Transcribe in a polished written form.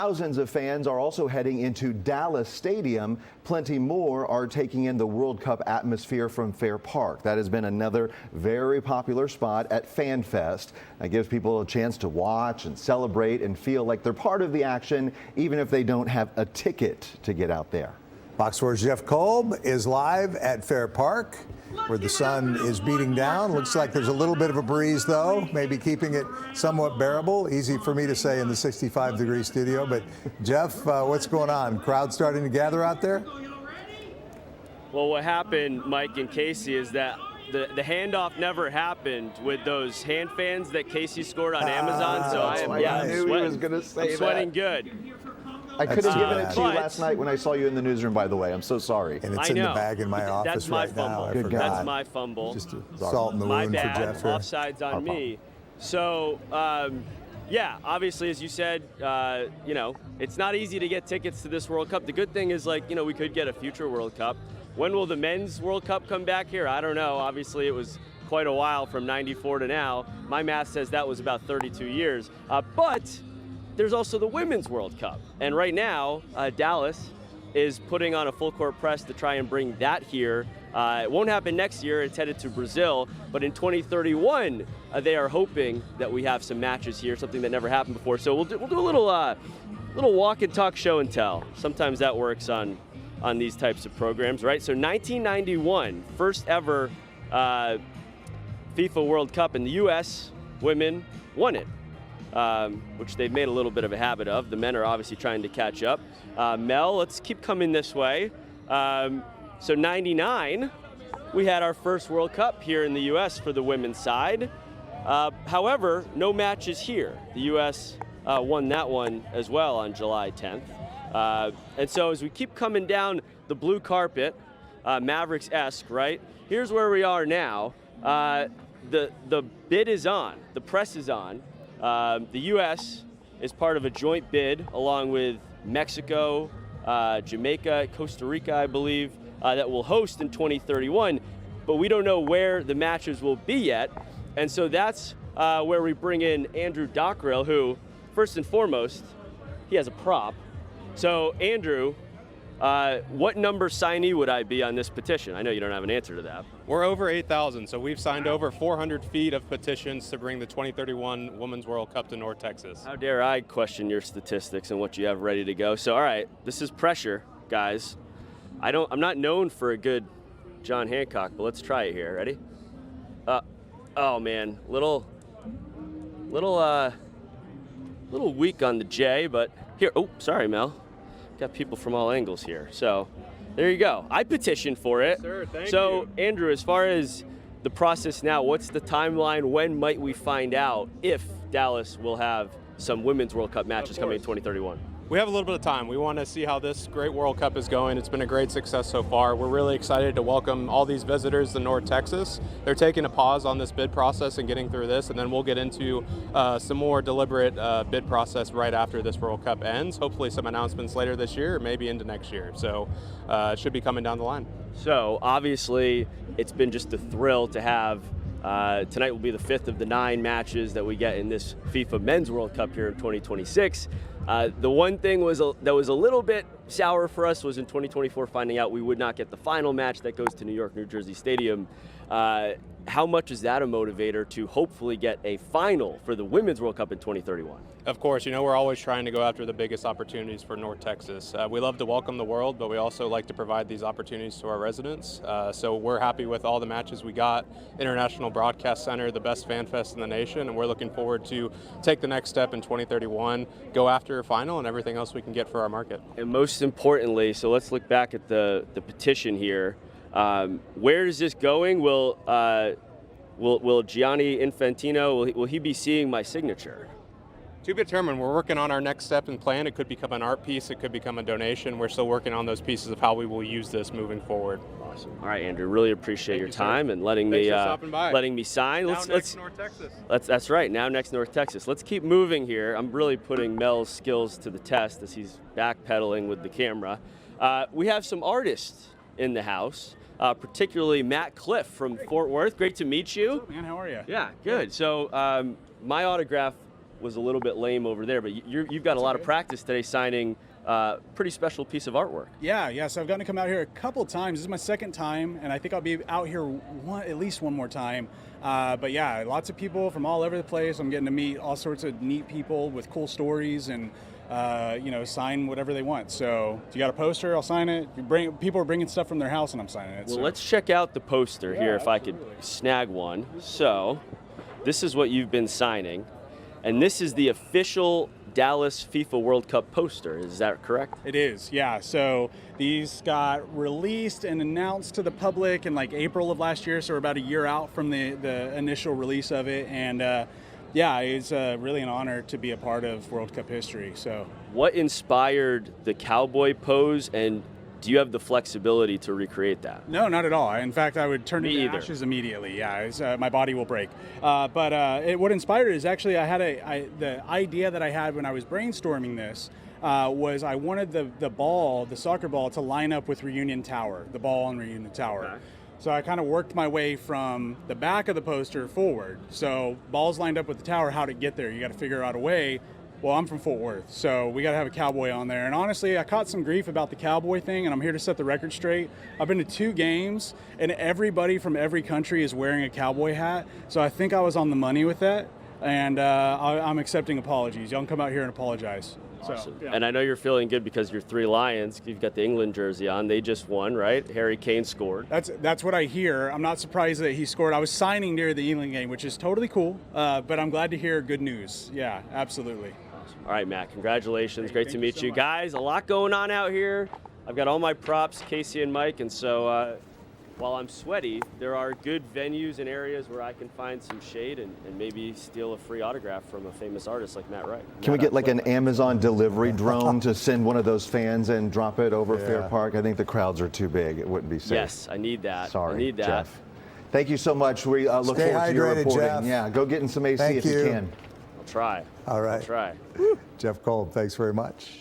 Thousands of fans are also heading into Dallas Stadium. Plenty more are taking in the World Cup atmosphere from Fair Park. That has been another very popular spot at Fan Fest. That gives people a chance to watch and celebrate and feel like they're part of the action, even if they don't have a ticket to get out there. Fox 4's Jeff Kolb is live at Fair Park, where the sun is beating down. Looks like there's a little bit of a breeze, though, maybe keeping it somewhat bearable. Easy for me to say in the 65-degree studio. But, Jeff, what's going on? Crowd starting to gather out there? Well, what happened, Mike and Casey, is that the handoff never happened with those hand fans that Casey scored on Amazon. So I knew he was going to say I'm sweating good. I could have given it to you last night when I saw you in the newsroom, by the way. I'm so sorry. And it's in the bag in my office right now. That's my fumble. That's my fumble. Just salt in the wound for Jeff here. Offsides on me. So, yeah, obviously, as you said, you know, it's not easy to get tickets to this World Cup. The good thing is, like, you know, we could get a future World Cup. When will the men's World Cup come back here? I don't know. Obviously, it was quite a while from '94 to now. My math says that was about 32 years. But there's also the Women's World Cup. And right now, Dallas is putting on a full court press to try and bring that here. It won't happen next year. It's headed to Brazil. But in 2031, they are hoping that we have some matches here, something that never happened before. So we'll do a little walk and talk, show and tell. Sometimes that works on these types of programs, right? So 1991, first ever FIFA World Cup, and the U.S. women won it. Which they've made a little bit of a habit of. The men are obviously trying to catch up. Mel, let's keep coming this way. So 99, we had our first World Cup here in the U.S. for the women's side. However, no matches here. The U.S. Won that one as well on July 10th. And so as we keep coming down the blue carpet, Mavericks-esque, right? Here's where we are now. The bid is on. The press is on. The U.S. is part of a joint bid along with Mexico, Jamaica, Costa Rica, I believe, that will host in 2031. But we don't know where the matches will be yet. And so that's where we bring in Andrew Dockrell, who, first and foremost, he has a prop. So, Andrew, what number signee would I be on this petition? I know you don't have an answer to that. We're over 8,000, so we've signed over 400 feet of petitions to bring the 2031 Women's World Cup to North Texas. How dare I question your statistics and what you have ready to go. So, all right, this is pressure, guys. I'm not known for a good John Hancock, but let's try it here. Ready? Oh man, little weak on the J, but here. Oh, sorry, Mel. Got people from all angles here. So there you go. I petitioned for it. Sir, thank so, you. Andrew, as far as the process now, what's the timeline? When might we find out if Dallas will have some Women's World Cup matches coming in 2031? We have a little bit of time. We want to see how this great World Cup is going. It's been a great success so far. We're really excited to welcome all these visitors to North Texas. They're taking a pause on this bid process and getting through this, and then we'll get into some more deliberate bid process right after this World Cup ends. Hopefully some announcements later this year or maybe into next year. So it should be coming down the line. So obviously it's been just a thrill to have tonight will be the 5th of the 9 matches that we get in this FIFA Men's World Cup here in 2026. The one thing that was a little bit sour for us was in 2024 finding out we would not get the final match that goes to New York, New Jersey Stadium. How much is that a motivator to hopefully get a final for the Women's World Cup in 2031? Of course, you know, we're always trying to go after the biggest opportunities for North Texas. We love to welcome the world, but we also like to provide these opportunities to our residents. So we're happy with all the matches we got. International Broadcast Center, the best fan fest in the nation, and we're looking forward to take the next step in 2031, go after a final and everything else we can get for our market. And most importantly, so let's look back at the petition here. Where is this going? Will Gianni Infantino, will he be seeing my signature? To be determined. We're working on our next step and plan. It could become an art piece. It could become a donation. We're still working on those pieces of how we will use this moving forward. Awesome. All right, Andrew. Really appreciate your time and letting me sign. Now next North Texas. That's right. Now next North Texas. Let's keep moving here. I'm really putting Mel's skills to the test as he's backpedaling with the camera. We have some artists in the house. Particularly Matt Cliff from Fort Worth. Great to meet you. What's up, man? How are you? Yeah, good. So my autograph was a little bit lame over there, but you've got a lot of practice today signing pretty special piece of artwork. Yeah, so I've gotten to come out here a couple times. This is my second time, and I think I'll be out here at least one more time. But yeah, lots of people from all over the place. I'm getting to meet all sorts of neat people with cool stories and sign whatever they want. So if you got a poster, I'll sign it. People are bringing stuff from their house and I'm signing it. Well, so. let's check out the poster here if absolutely. I could snag one. So this is what you've been signing, and this is the official Dallas FIFA World Cup poster. Is that correct? It is, yeah. So these got released and announced to the public in like April of last year, so we're about a year out from the initial release of it. And yeah, it's really an honor to be a part of World Cup history. So, what inspired the cowboy pose, and do you have the flexibility to recreate that? No, not at all. In fact, I would turn Me into either. ashes immediately. Yeah, my body will break. What inspired it is actually the idea that I had when I was brainstorming this was I wanted the soccer ball, to line up with Reunion Tower, the ball on Reunion Tower. Okay. So I kind of worked my way from the back of the poster forward. So balls lined up with the tower, how to get there. You got to figure out a way. Well, I'm from Fort Worth, so we got to have a cowboy on there. And honestly, I caught some grief about the cowboy thing, and I'm here to set the record straight. I've been to 2 games, and everybody from every country is wearing a cowboy hat. So I think I was on the money with that, and I'm accepting apologies. Y'all can come out here and apologize. Awesome. So, yeah. And I know you're feeling good because your 3 Lions, you've got the England jersey on. They just won, right? Harry Kane scored. That's what I hear. I'm not surprised that he scored. I was signing near the England game, which is totally cool, but I'm glad to hear good news. Yeah, absolutely. All right, Matt, congratulations. Great to thank you meet so you. much. Guys, a lot going on out here. I've got all my props, Casey and Mike, and so while I'm sweaty, there are good venues and areas where I can find some shade and maybe steal a free autograph from a famous artist like Matt Wright. Can we get like an Amazon delivery drone to send one of those fans and drop it over Fair Park? I think the crowds are too big. It wouldn't be safe. Yes, I need that. Sorry, I need that. Jeff. Thank you so much. We look Stay forward to your hydrated, reporting. Jeff. Yeah, go get in some AC Thank if you you. can. I'll try. All right. I'll try. Jeff Kolb, thanks very much.